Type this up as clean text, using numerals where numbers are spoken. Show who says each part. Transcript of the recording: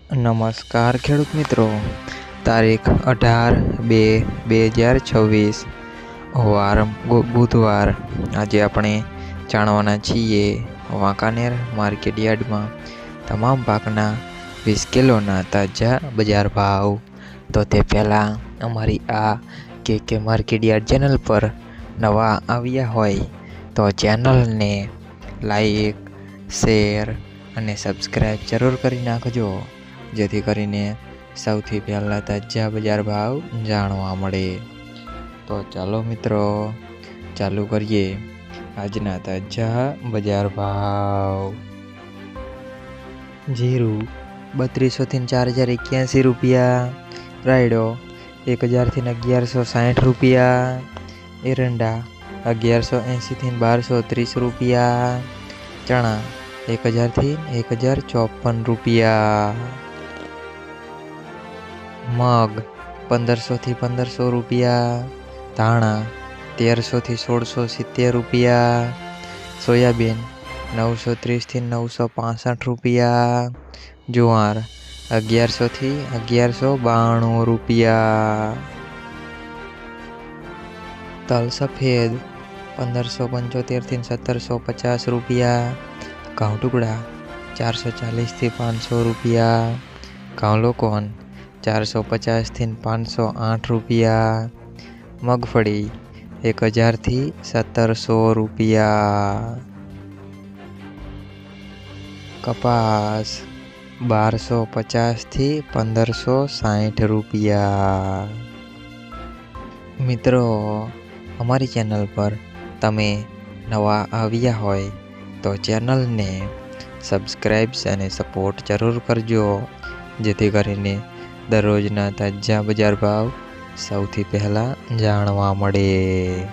Speaker 1: નમસ્કાર ખેડૂત મિત્રો, તારીખ 18/2/2026 વાર બુધવાર। આજે આપણે જાણવાના છીએ વાંકાનેર માર્કેટ યાર્ડમાં તમામ પાકના 20 કિલોના તાજા બજાર ભાવ। તો તે પહેલાં અમારી આ કે માર્કેટ યાર્ડ ચેનલ પર નવા આવ્યા હોય તો ચેનલને લાઈક, શેર અને સબસ્ક્રાઈબ જરૂર કરી નાખજો, જેથી કરીને સૌથી પહેલાં તાજા બજાર ભાવ જાણવા મળે। તો ચાલો મિત્રો, ચાલુ કરીએ આજના તાજા બજાર ભાવ। જીરું 3200 થી 4081 રૂપિયા, રાયડો 1000 થી 1160 રૂપિયા, એરંડા 1180 થી 1230 રૂપિયા, ચણા 1000 થી 1054 રૂપિયા, મગ 1500 થી 1500 રૂપિયા, ધાણા 1300 થી 1670 રૂપિયા, સોયાબીન 930 થી 965 રૂપિયા, જુવાર 1100 થી 1192 રૂપિયા, તલ સફેદ 1575 થી 1750 રૂપિયા, ઘઉં ટુકડા 440 થી 500 રૂપિયા, ઘઉં લોકોન 450 થી 508 રૂપિયા, મગફળી 1000 થી 1700 રૂપિયા, કપાસ 1250 થી 1560 રૂપિયા। મિત્રો, અમારી ચેનલ પર તમે નવા આવ્યા હોય તો ચેનલને સબસ્ક્રાઈબ અને સપોર્ટ જરૂર કરજો, જેથી કરીને દરરોજના તાજા બજાર ભાવ સૌથી પહેલાં જાણવા મળે।